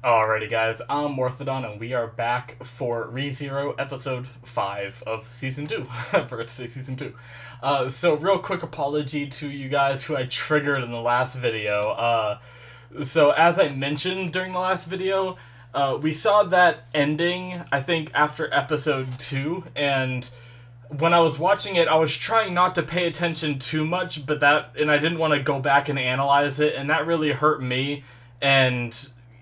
Alrighty, guys, I'm Morthadon, and we are back for ReZero episode 5 of season 2. For it to say season 2. So, real quick apology to you guys who I triggered in the last video. So, as I mentioned during the last video, we saw that ending, I think, after episode 2, and when I was watching it, I was trying not to pay attention too much, and I didn't want to go back and analyze it, and that really hurt me, and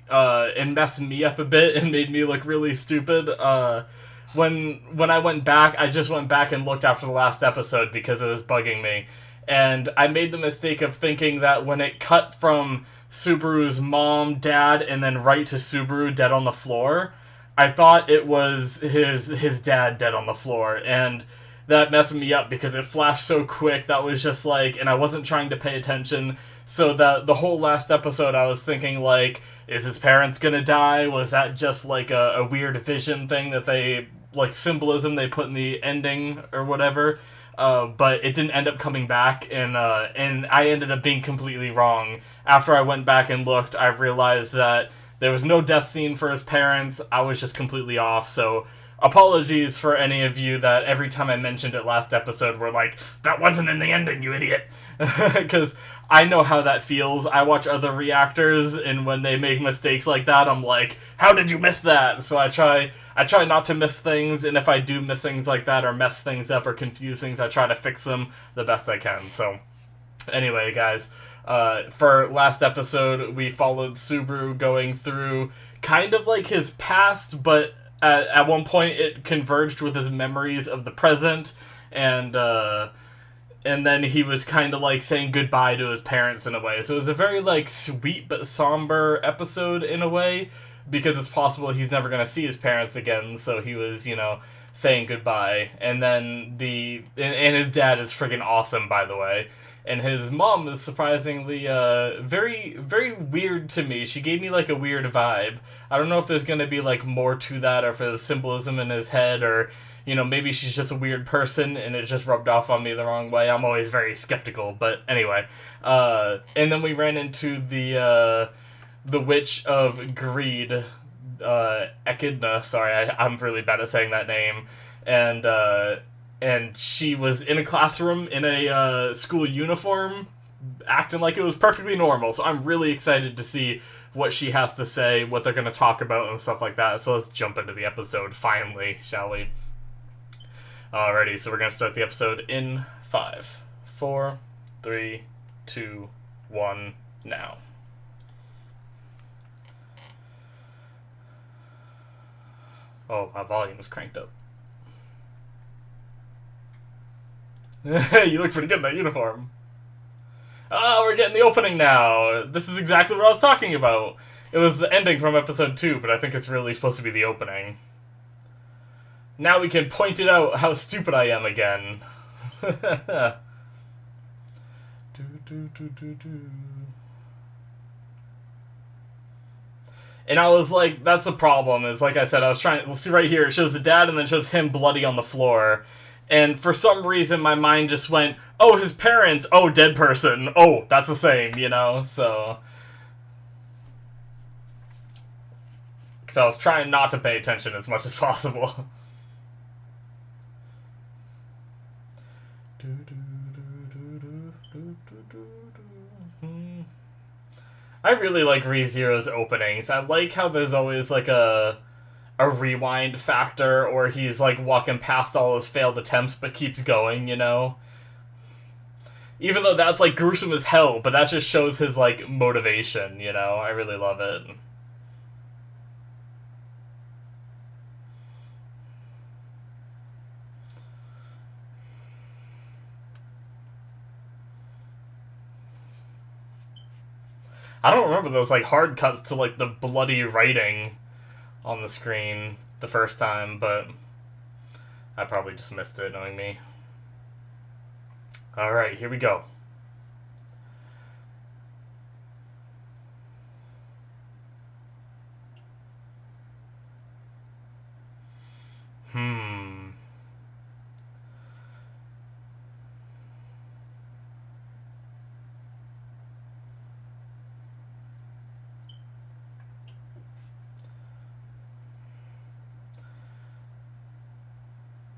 messed me up a bit and made me look really stupid. When I went back, I just went back and looked after the last episode because it was bugging me, and I made the mistake of thinking that when it cut from Subaru's mom, dad, and then right to Subaru dead on the floor, I thought it was his dad dead on the floor, and that messed me up because it flashed so quick. That was just like, and I wasn't trying to pay attention. So that the whole last episode, I was thinking like, is his parents gonna die? Was that just like a weird vision thing that they like symbolism they put in the ending or whatever? But it didn't end up coming back, and I ended up being completely wrong. After I went back and looked, I realized that there was no death scene for his parents. I was just completely off. So apologies for any of you that every time I mentioned it last episode were like, that wasn't in the ending, you idiot. Because I know how that feels. I watch other reactors, and when they make mistakes like that, I'm like, how did you miss that? So I try not to miss things, and if I do miss things like that or mess things up or confuse things, I try to fix them the best I can. So anyway, guys, for last episode, we followed Subaru going through kind of like his past, but at one point it converged with his memories of the present, and then he was kind of like saying goodbye to his parents in a way. So it was a very like sweet but somber episode in a way, because it's possible he's never going to see his parents again. So he was, saying goodbye. And then and his dad is freaking awesome, by the way. And his mom is surprisingly very, very weird to me. She gave me like a weird vibe. I don't know if there's going to be like more to that, or if there's symbolism in his head, or maybe she's just a weird person and it just rubbed off on me the wrong way. I'm always very skeptical, but anyway. And then we ran into the Witch of Greed, Echidna. Sorry, I'm really bad at saying that name. And she was in a classroom in a school uniform, acting like it was perfectly normal. So I'm really excited to see what she has to say, what they're going to talk about, and stuff like that. So let's jump into the episode, finally, shall we? Alrighty, so we're going to start the episode in 5, 4, 3, 2, 1, now. Oh, my volume is cranked up. You look pretty good in that uniform. Ah, we're getting the opening now. This is exactly what I was talking about. It was the ending from episode 2, but I think it's really supposed to be the opening. Now we can point it out how stupid I am again. And I was like, that's the problem. Is like I said, I was trying. Let's see right here. It shows the dad, and then shows him bloody on the floor. And for some reason, my mind just went, oh, his parents. Oh, dead person. Oh, that's the same. So, because I was trying not to pay attention as much as possible. I really like ReZero's openings. I like how there's always like a rewind factor, or he's like walking past all his failed attempts but keeps going. Even though that's like gruesome as hell, but that just shows his like motivation. I really love it. I don't remember those like hard cuts to like the bloody writing on the screen the first time, but I probably just missed it, knowing me. Alright, here we go. Hmm.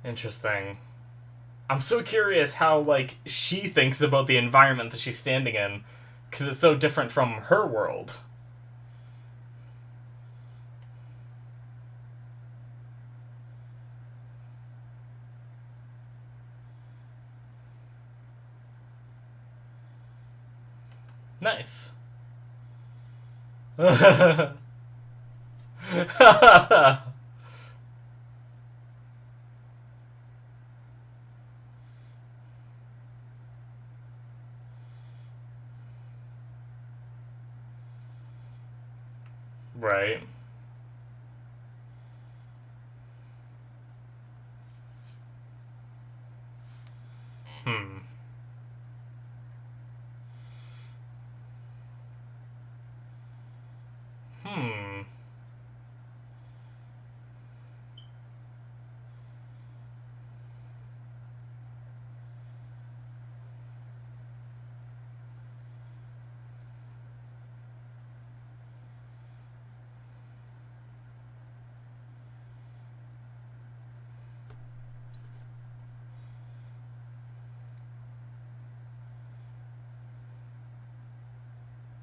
Interesting. I'm so curious how, like, she thinks about the environment that she's standing in, because it's so different from her world. Nice. Right. Hmm. Hmm.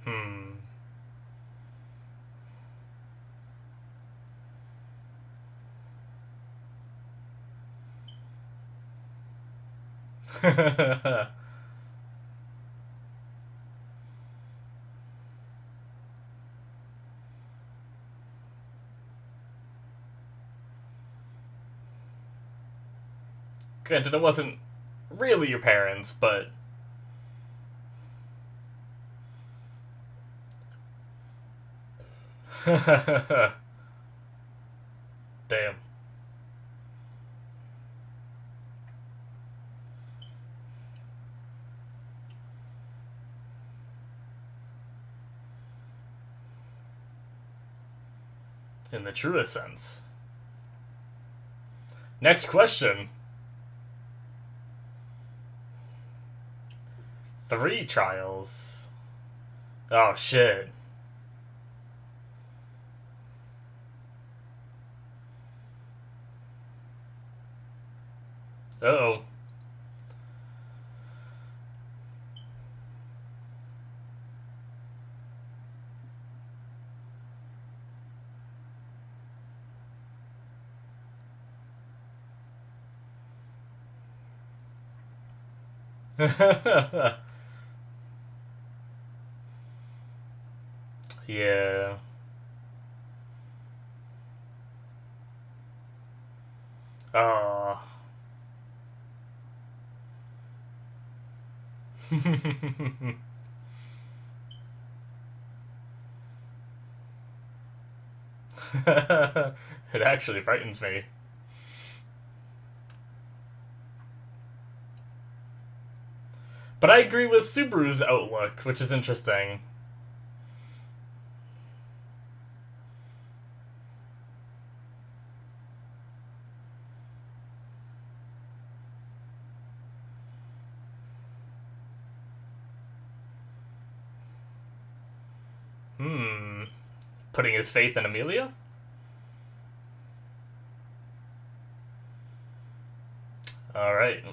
Hmm. Granted, it wasn't really your parents, but damn. In the truest sense. Next question. 3 trials. Oh shit. Uh oh. Yeah. Oh. It actually frightens me. But I agree with Subaru's outlook, which is interesting. Hmm. Putting his faith in Amelia? Alright.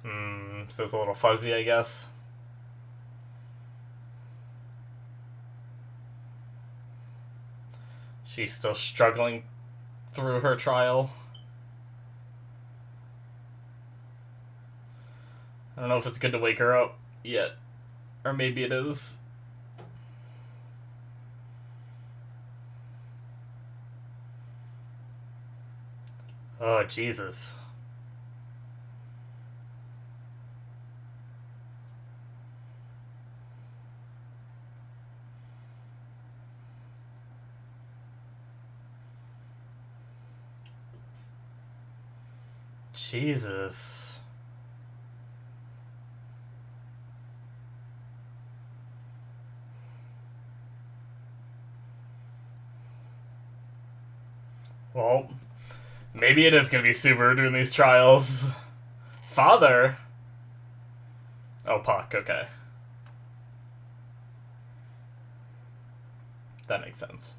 Hmm. So it's a little fuzzy, I guess. She's still struggling through her trial. I don't know if it's good to wake her up yet. Or maybe it is. Oh, Jesus. Jesus. Well, maybe it is gonna be Subaru doing these trials. Father? Oh, Puck, okay. That makes sense.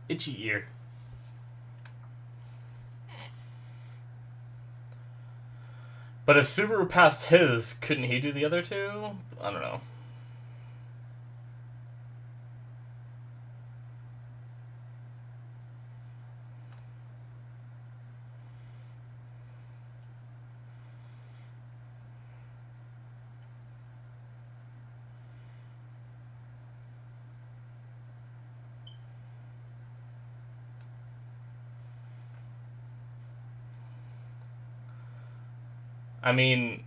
Itchy ear. But if Subaru passed his, couldn't he do the other two? I don't know. I mean,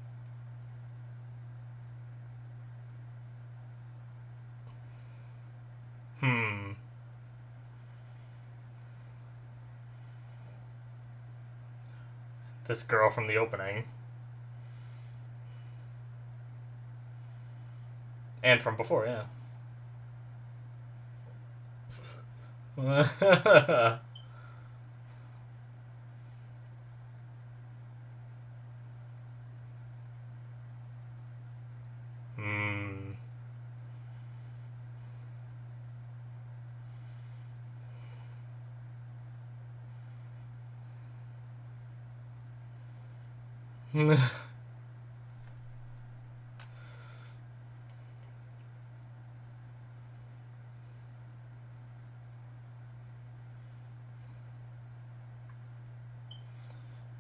this girl from the opening. And from before, yeah.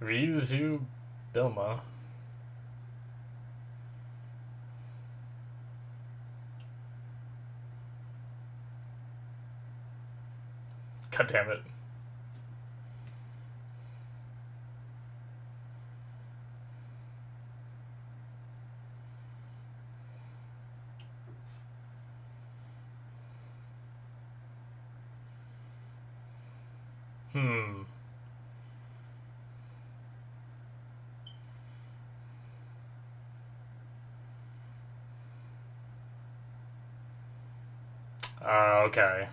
Ryuzu Bilma. God damn it. Okay.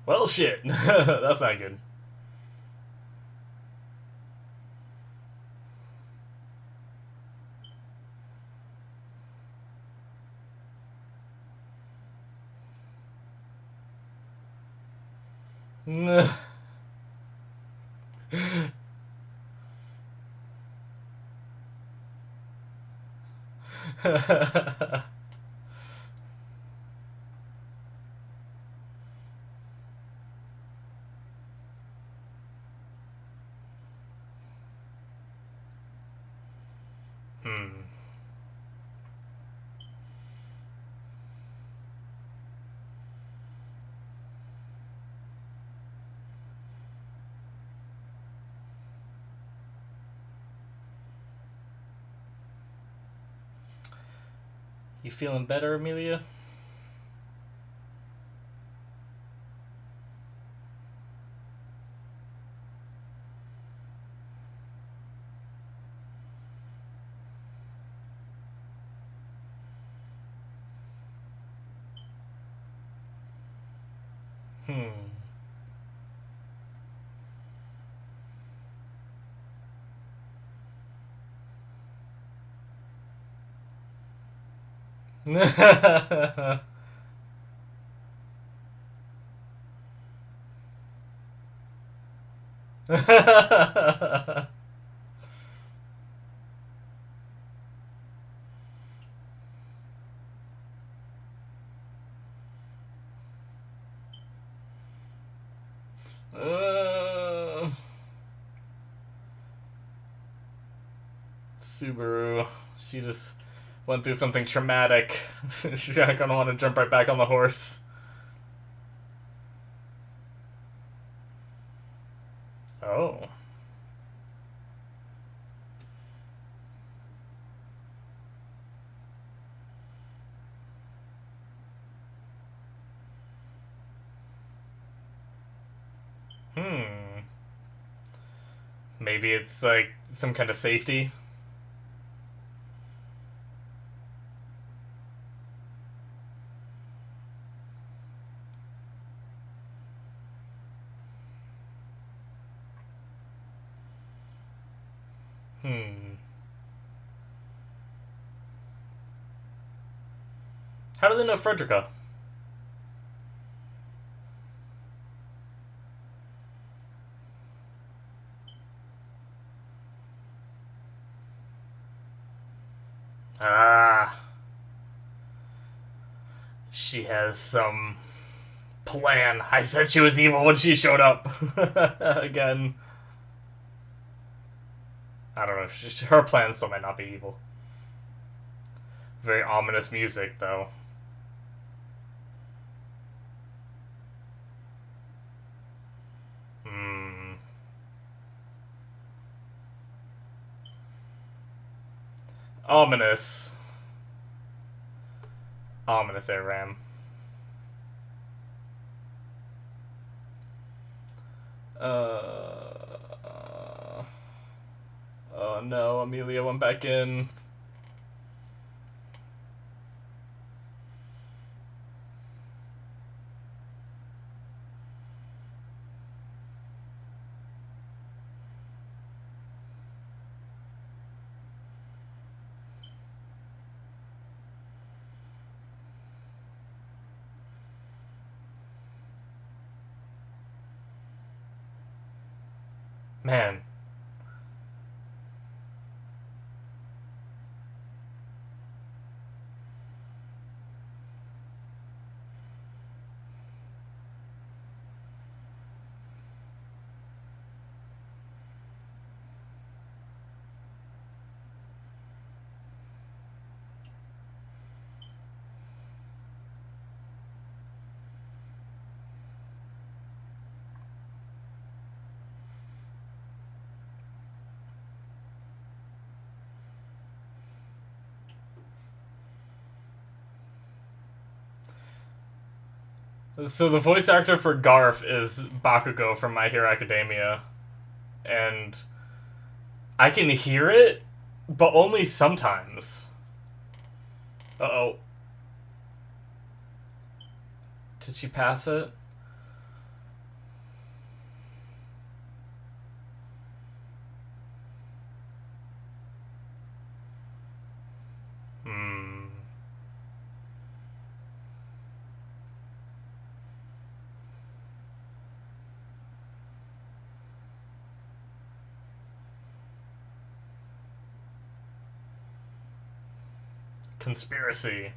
Well, shit. That's not good. You feeling better, Amelia? Subaru. She just went through something traumatic. She's not gonna want to jump right back on the horse. Oh. Hmm. Maybe it's like some kind of safety. Hmm. How do they know Frederica? Ah. She has some plan. I said she was evil when she showed up. Again. I don't know. Her plan still might not be evil. Very ominous music, though. Hmm. Ominous. Ominous air ram. Oh no, Amelia went back in. Man. So the voice actor for Garf is Bakugo from My Hero Academia. And I can hear it, but only sometimes. Uh-oh. Did she pass it? Hmm. Conspiracy.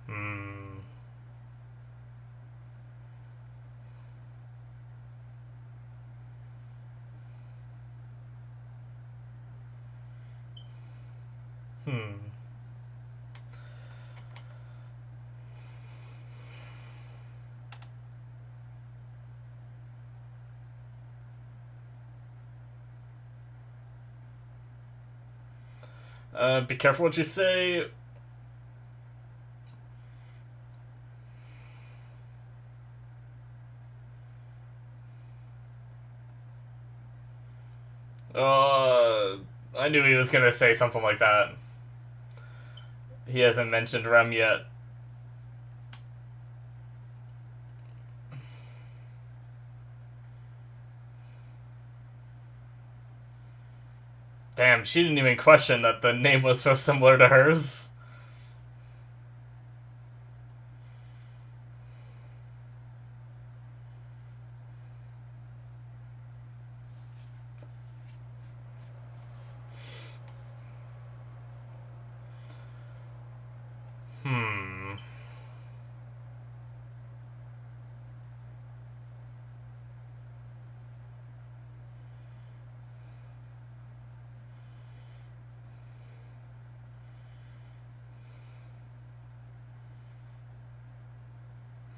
Hmm. Hmm. Be careful what you say. I knew he was gonna say something like that. He hasn't mentioned Rem yet. Damn, she didn't even question that the name was so similar to hers. Hmm.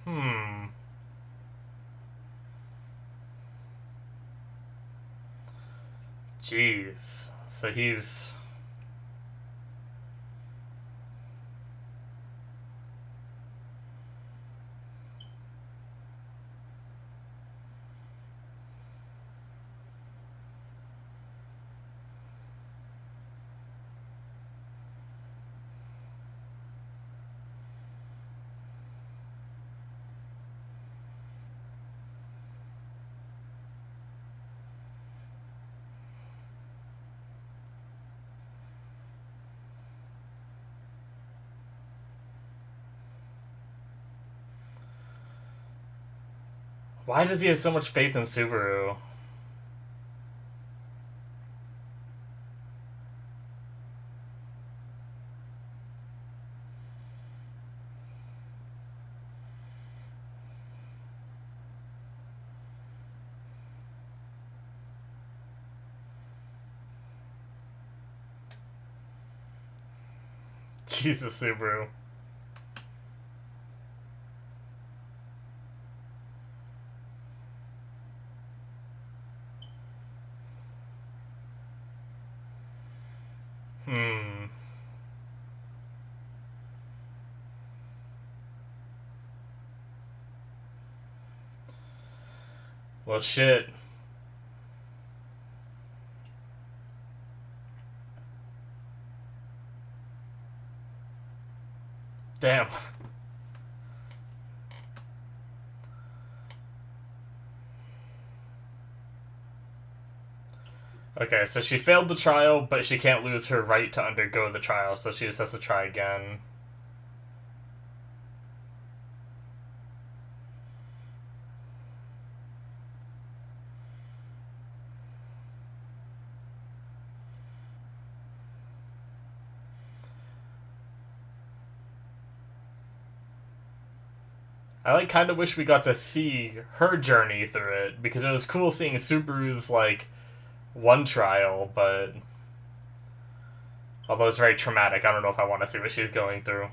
Hmm. Jeez. So he's... Why does he have so much faith in Subaru? Jesus, Subaru. Hmm. Well, shit. Damn. Okay, so she failed the trial, but she can't lose her right to undergo the trial, so she just has to try again. I like kind of wish we got to see her journey through it because it was cool seeing Subaru's like one trial, but although it's very traumatic, I don't know if I want to see what she's going through.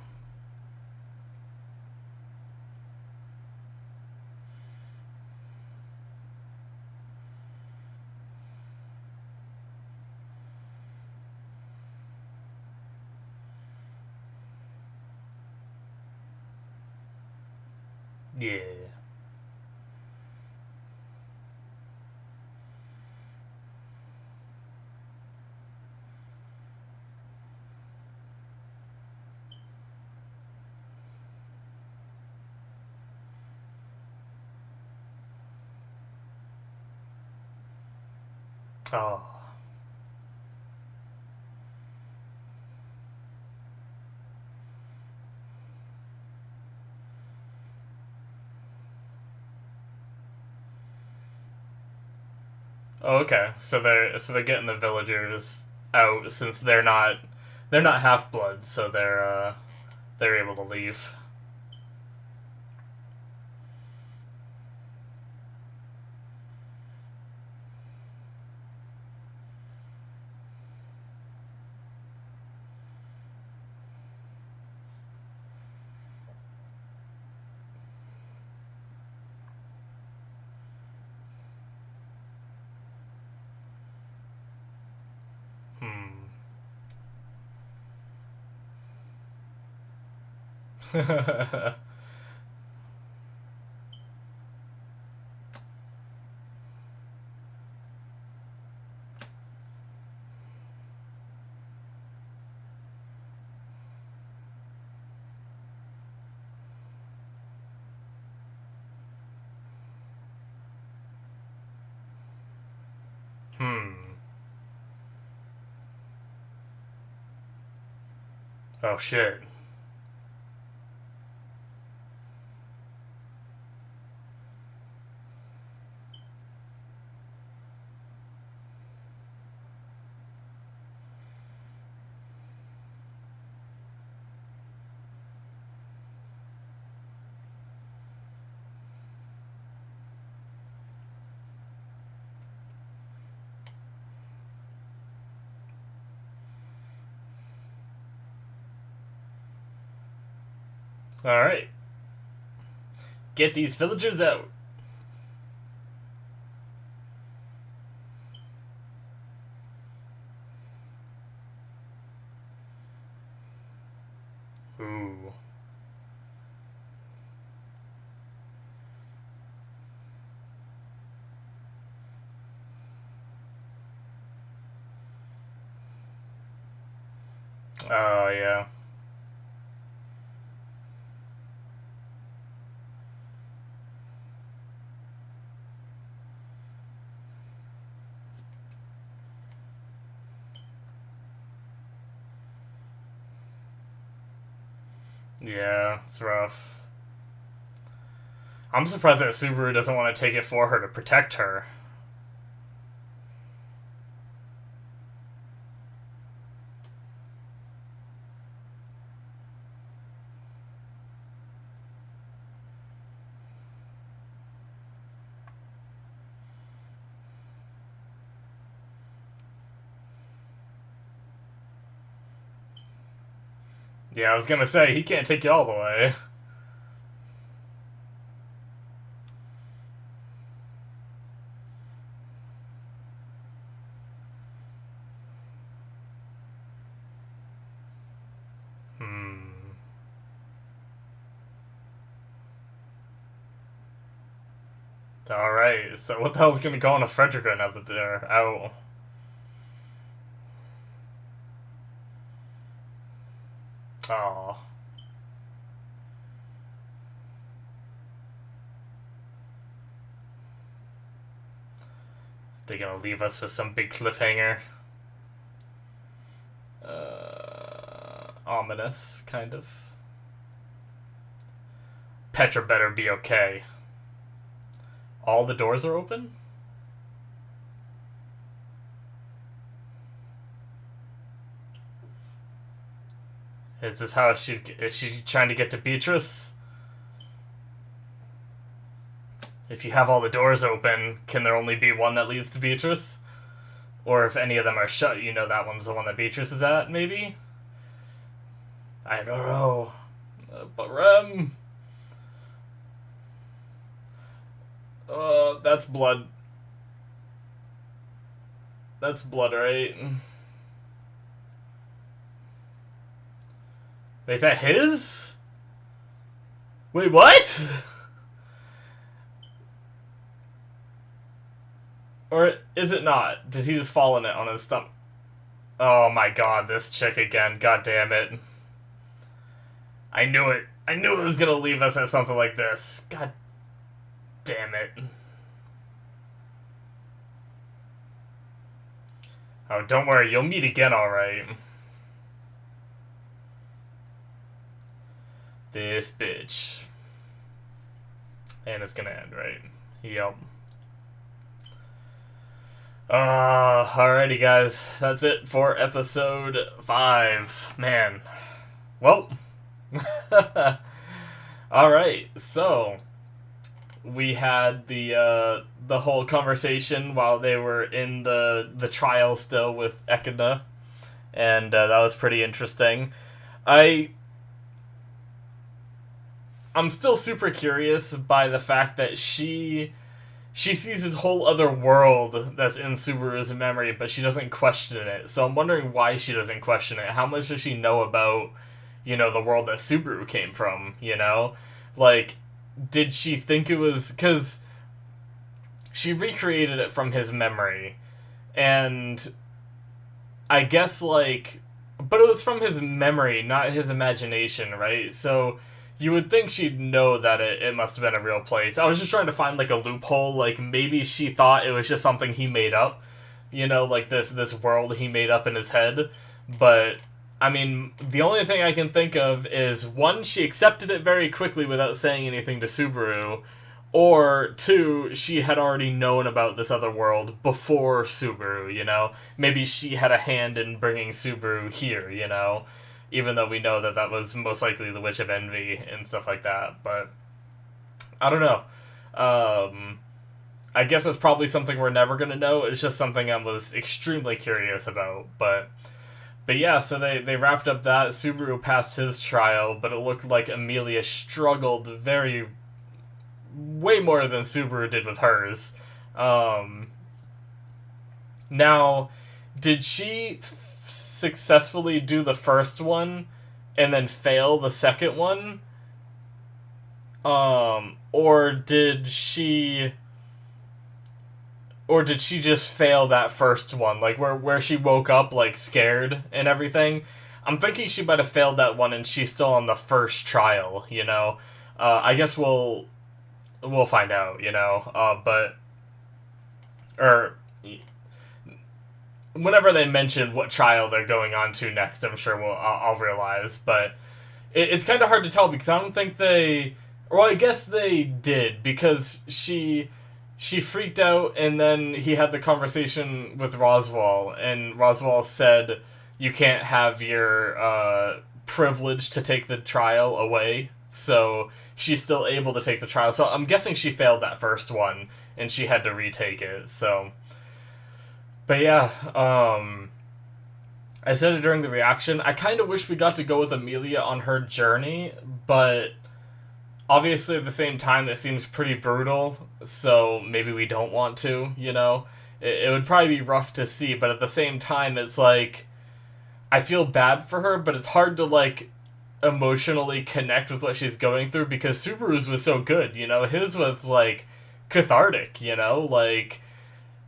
Yeah. Oh. Oh, okay. So they're getting the villagers out since they're not half blood, so they're able to leave. Hmm. Hmm. Oh, shit. Alright. Get these villagers out. Ooh. Oh, yeah. Yeah, it's rough. I'm surprised that Subaru doesn't want to take it for her to protect her. Yeah, I was gonna say, he can't take you all the way. Hmm. Alright, so what the hell's gonna go on to Frederica now that they're out? Oh. They're gonna leave us with some big cliffhanger. Ominous, kind of. Petra better be okay. All the doors are open? Is this how is she trying to get to Beatrice? If you have all the doors open, can there only be one that leads to Beatrice? Or if any of them are shut, you know that one's the one that Beatrice is at, maybe? I don't know. But Rem... that's blood. That's blood, right? Wait, is that his? Wait, what? Or is it not? Did he just fall in it on his stomach? Oh my god, this chick again. God damn it. I knew it. I knew it was gonna leave us at something like this. God damn it. Oh, don't worry. You'll meet again, alright. This bitch. And it's gonna end, right? Yep. Alrighty, guys. That's it for episode 5. Man. Well. Alright, so we had the whole conversation while they were in the trial still with Echidna, and that was pretty interesting. I'm still super curious by the fact that she sees this whole other world that's in Subaru's memory, but she doesn't question it. So I'm wondering why she doesn't question it. How much does she know about, the world that Subaru came from, Like, did she think it was... Because she recreated it from his memory. And I guess, like... But it was from his memory, not his imagination, right? So you would think she'd know that it must have been a real place. I was just trying to find, like, a loophole. Like, maybe she thought it was just something he made up. Like this world he made up in his head. But I mean, the only thing I can think of is, one, she accepted it very quickly without saying anything to Subaru, or two, she had already known about this other world before Subaru, you know? Maybe she had a hand in bringing Subaru here, you know? Even though we know that that was most likely the Witch of Envy and stuff like that, but I don't know. I guess it's probably something we're never gonna know. It's just something I was extremely curious about, but yeah, so they wrapped up that. Subaru passed his trial, but it looked like Amelia struggled way more than Subaru did with hers. Um, Now, did she successfully do the first one and then fail the second one? Or did she just fail that first one, like where she woke up like scared and everything? I'm thinking she might have failed that one and she's still on the first trial, you know. I guess we'll find out, you know. But or whenever they mention what trial they're going on to next, I'm sure I'll realize. But it's kind of hard to tell because I don't think they. Well, I guess they did because she freaked out, and then he had the conversation with Roswaal, and Roswaal said, "You can't have your privilege to take the trial away." So she's still able to take the trial. So I'm guessing she failed that first one, and she had to retake it. So, but yeah, I said it during the reaction. I kind of wish we got to go with Amelia on her journey, but obviously at the same time that seems pretty brutal, so maybe we don't want to, you know. It would probably be rough to see, but at the same time it's like I feel bad for her, but it's hard to like emotionally connect with what she's going through because Subaru's was so good, you know. His was like cathartic, you know, like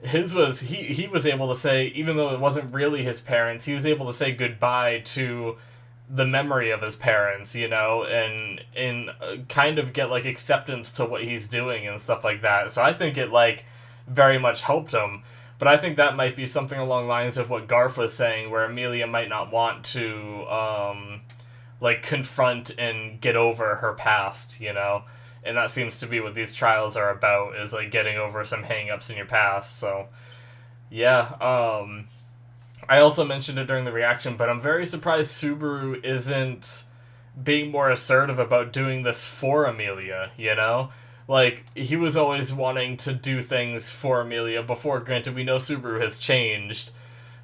his was he was able to say, even though it wasn't really his parents, he was able to say goodbye to the memory of his parents, you know, and kind of get like acceptance to what he's doing and stuff like that. So I think it like very much helped him. But I think that might be something along the lines of what Garth was saying, where Amelia might not want to like confront and get over her past, you know. And that seems to be what these trials are about, is like getting over some hang-ups in your past. So yeah, I also mentioned it during the reaction, but I'm very surprised Subaru isn't being more assertive about doing this for Amelia, you know? Like, he was always wanting to do things for Amelia before. Granted, we know Subaru has changed,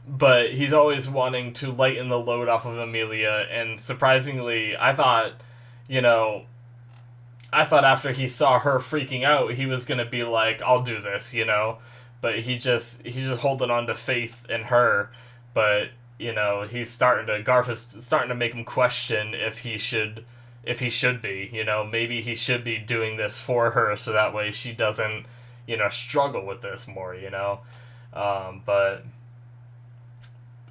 but he's always wanting to lighten the load off of Amelia, and surprisingly, you know, I thought after he saw her freaking out, he was gonna be like, I'll do this, you know? But he's just holding on to faith in her. But, you know, Garth is starting to make him question if he should be, you know, maybe he should be doing this for her so that way she doesn't, you know, struggle with this more, you know. But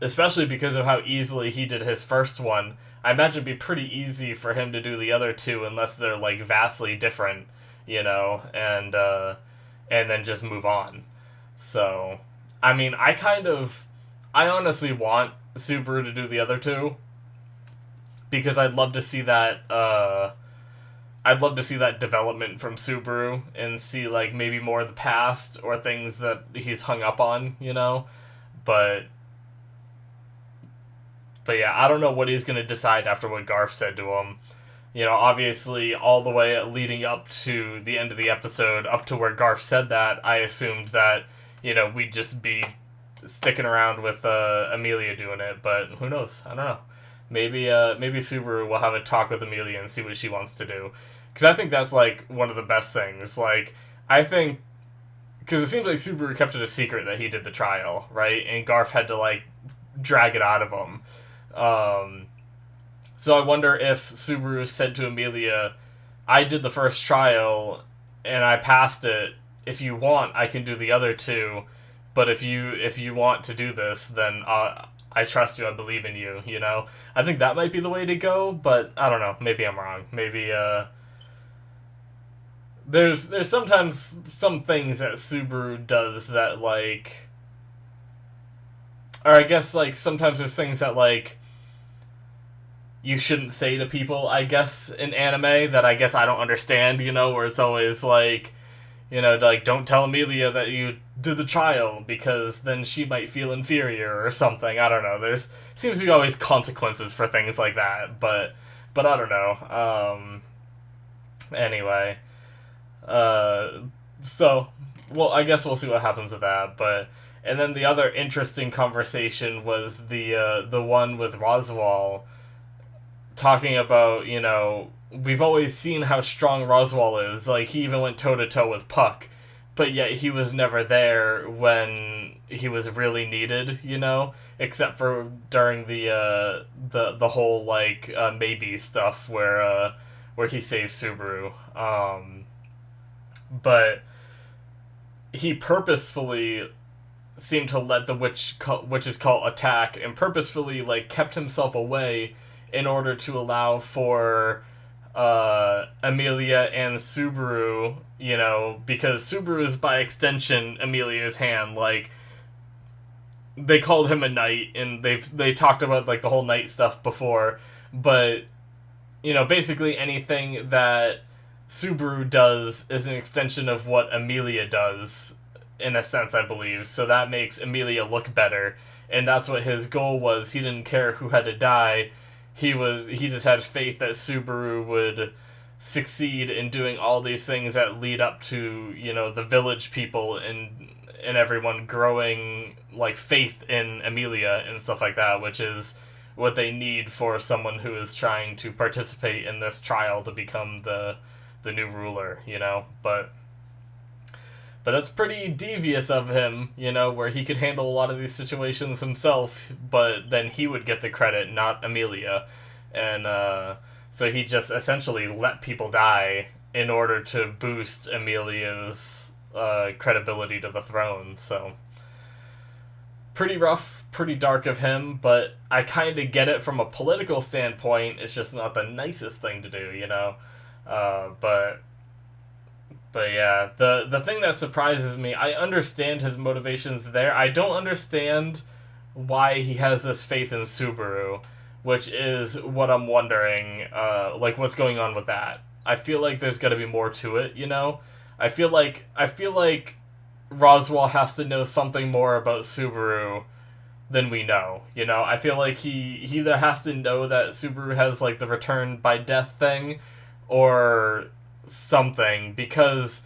especially because of how easily he did his first one, I imagine it'd be pretty easy for him to do the other two unless they're like vastly different, you know, and then just move on. So, I mean, I honestly want Subaru to do the other two because I'd love to see that. I'd love to see that development from Subaru and see like maybe more of the past or things that he's hung up on, you know. But yeah, I don't know what he's gonna decide after what Garth said to him. You know, obviously, all the way leading up to the end of the episode, up to where Garth said that, I assumed that, you know, we'd just be sticking around with Amelia doing it, but who knows? I don't know. Maybe Subaru will have a talk with Amelia and see what she wants to do. Because I think that's, like, one of the best things. Like, I think... Because it seems like Subaru kept it a secret that he did the trial, right? And Garth had to, like, drag it out of him. So I wonder if Subaru said to Amelia, I did the first trial, and I passed it. If you want, I can do the other two. But if you want to do this, then I trust you, I believe in you, you know? I think that might be the way to go, but I don't know. Maybe I'm wrong. Maybe, there's sometimes some things that Subaru does that, like... Or I guess, like, sometimes there's things that, like, you shouldn't say to people, I guess, in anime that I guess I don't understand, where it's always like, like, don't tell Amelia that you did the trial because then she might feel inferior or something. I don't know. There's seems to be always consequences for things like that, but I don't know. Anyway, uh, so well, I guess we'll see what happens with that. But and then the other interesting conversation was the one with Roswaal talking about, we've always seen how strong Roswaal is. Like, he even went toe to toe with Puck, but yet he was never there when he was really needed, except for during the whole like maybe stuff where he saves Subaru. But he purposefully seemed to let the witch's cult attack and purposefully like kept himself away in order to allow for Amelia and Subaru, because Subaru is by extension Amelia's hand. Like, they called him a knight, and they talked about like the whole knight stuff before, but basically anything that Subaru does is an extension of what Amelia does, in a sense, I believe. So that makes Amelia look better, and that's what his goal was. He didn't care who had to die. He just had faith that Subaru would succeed in doing all these things that lead up to, the village people and everyone growing like faith in Amelia and stuff like that, which is what they need for someone who is trying to participate in this trial to become the new ruler, But that's pretty devious of him, where he could handle a lot of these situations himself, but then he would get the credit, not Amelia. And so he just essentially let people die in order to boost Amelia's credibility to the throne. So pretty rough, pretty dark of him, but I kind of get it from a political standpoint. It's just not the nicest thing to do, But yeah, the thing that surprises me, I understand his motivations there. I don't understand why he has this faith in Subaru, which is what I'm wondering, like, what's going on with that. I feel like there's got to be more to it, I feel like Roswaal has to know something more about Subaru than we know, I feel like he either has to know that Subaru has, like, the return by death thing, or something, because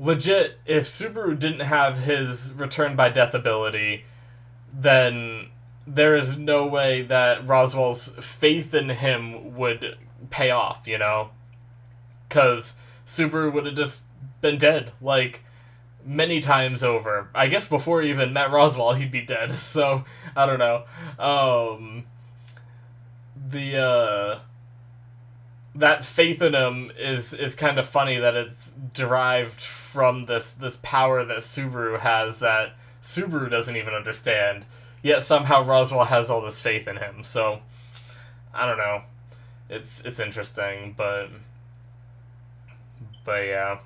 legit, if Subaru didn't have his return by death ability, then there is no way that Roswaal's faith in him would pay off, because Subaru would have just been dead, like, many times over. I guess before he even met Roswaal, he'd be dead, so I don't know. That faith in him is kind of funny that it's derived from this power that Subaru has that Subaru doesn't even understand, yet somehow Roswaal has all this faith in him. So I don't know. It's interesting, but yeah.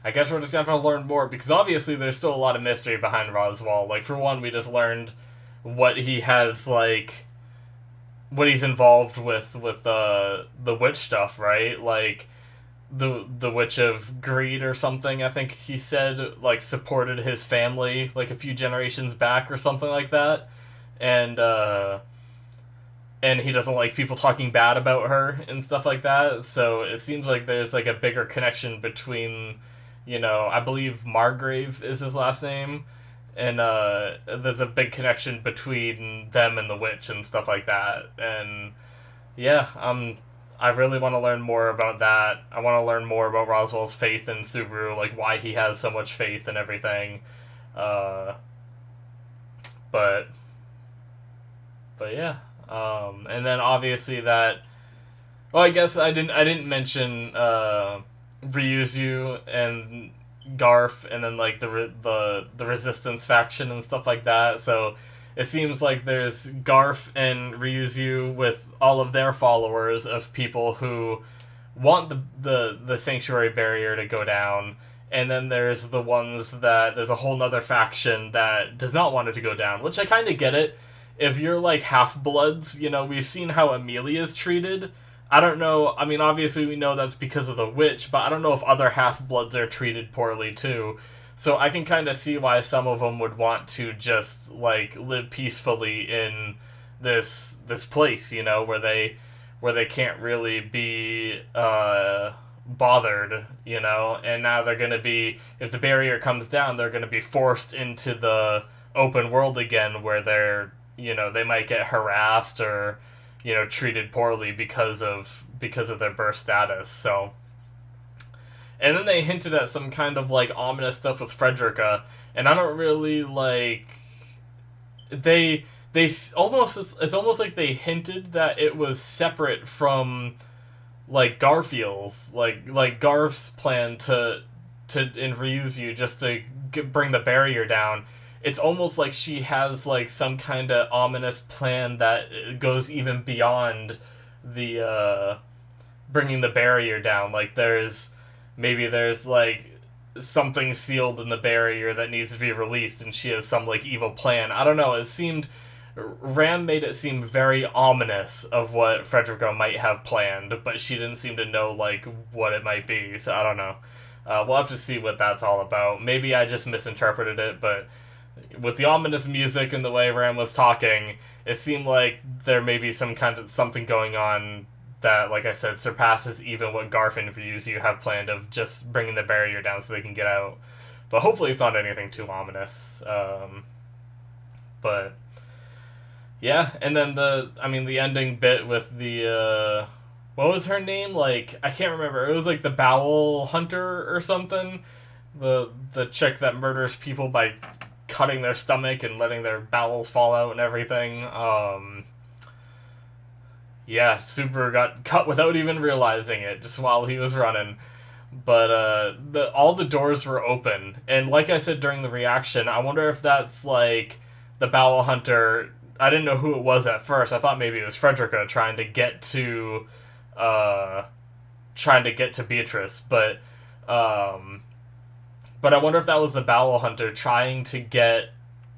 I guess we're just gonna have to learn more, because obviously there's still a lot of mystery behind Roswaal. Like, for one, we just learned what he has, like, what he's involved with the witch stuff, right? Like, the witch of greed or something, I think he said, like, supported his family like a few generations back or something like that, and he doesn't like people talking bad about her and stuff like that. So it seems like there's like a bigger connection between, I believe Margrave is his last name, and there's a big connection between them and the witch and stuff like that. And yeah, I really want to learn more about that. I want to learn more about Roswaal's faith in Subaru, like why he has so much faith and everything. But yeah. And then obviously that. Well, I guess I didn't mention Ryuzu and Garf, and then like the Resistance faction and stuff like that. So it seems like there's Garf and Ryuzu with all of their followers of people who want the sanctuary barrier to go down, and then there's there's a whole nother faction that does not want it to go down, which I kind of get it. if you're like half-bloods, you know, we've seen how Amelia's treated. I don't know, I mean, obviously we know that's because of the witch, but I don't know if other half-bloods are treated poorly too. So I can kind of see why some of them would want to just, like, live peacefully in this place, you know, where they can't really be bothered, you know, and now they're going to be, if the barrier comes down, they're going to be forced into the open world again where they're, you know, they might get harassed or, you know, treated poorly because of their birth status. So, and then they hinted at some kind of like ominous stuff with Frederica, and I don't really like, they almost, it's almost like they hinted that it was separate from like Garfield's, like Garf's plan to and Ryuzu just to bring the barrier down. It's almost like she has like some kind of ominous plan that goes even beyond the bringing the barrier down. Like maybe there's like something sealed in the barrier that needs to be released, and she has some like evil plan. I don't know. Ram made it seem very ominous of what Frederica might have planned, but she didn't seem to know like what it might be. So I don't know. We'll have to see what that's all about. Maybe I just misinterpreted it, but with the ominous music and the way Ram was talking, it seemed like there may be some kind of something going on that, like I said, surpasses even what Garf and Ryuzu have planned of just bringing the barrier down so they can get out. But hopefully it's not anything too ominous. But yeah, and then the ending bit with the what was her name? Like, I can't remember. It was like the Bowel Hunter or something. The chick that murders people by cutting their stomach and letting their bowels fall out and everything. Yeah, Subaru got cut without even realizing it, just while he was running. But all the doors were open, and like I said during the reaction, I wonder if that's like the Bowel Hunter. I didn't know who it was at first. I thought maybe it was Frederica trying to get to Beatrice, but I wonder if that was the Bowel Hunter trying to get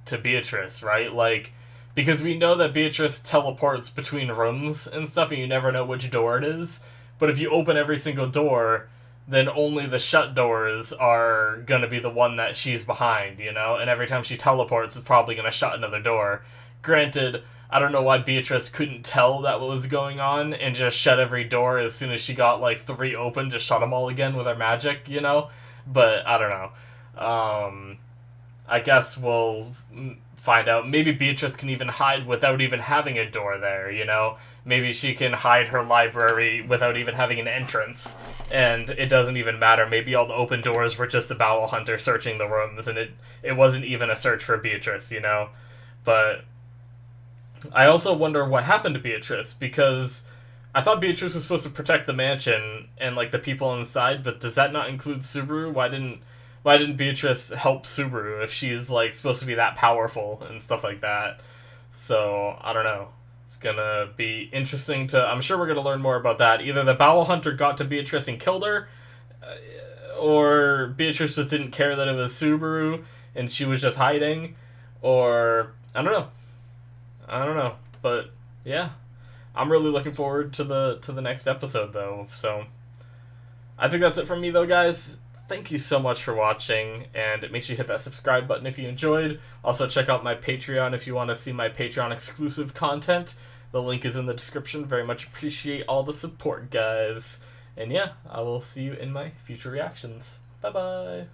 to Beatrice, right? Like, because we know that Beatrice teleports between rooms and stuff, and you never know which door it is. But if you open every single door, then only the shut doors are gonna be the one that she's behind, you know? And every time she teleports, it's probably gonna shut another door. Granted, I don't know why Beatrice couldn't tell that what was going on and just shut every door as soon as she got, like, 3 open, just shut them all again with her magic, you know? But, I don't know. I guess we'll find out. Maybe Beatrice can even hide without even having a door there, you know? Maybe she can hide her library without even having an entrance, and it doesn't even matter. Maybe all the open doors were just the Bowel Hunter searching the rooms, and it wasn't even a search for Beatrice, you know? But I also wonder what happened to Beatrice, because I thought Beatrice was supposed to protect the mansion and, like, the people inside, but does that not include Subaru? Why didn't Beatrice help Subaru if she's, like, supposed to be that powerful and stuff like that? So, I don't know. It's gonna be interesting I'm sure we're gonna learn more about that. Either the Bowel Hunter got to Beatrice and killed her, or Beatrice just didn't care that it was Subaru and she was just hiding, or I don't know. But yeah, I'm really looking forward to the next episode though. So I think that's it from me though, guys. Thank you so much for watching, and make sure you hit that subscribe button if you enjoyed. Also, check out my Patreon if you want to see my Patreon exclusive content. The link is in the description. Very much appreciate all the support, guys. And yeah, I will see you in my future reactions. Bye-bye.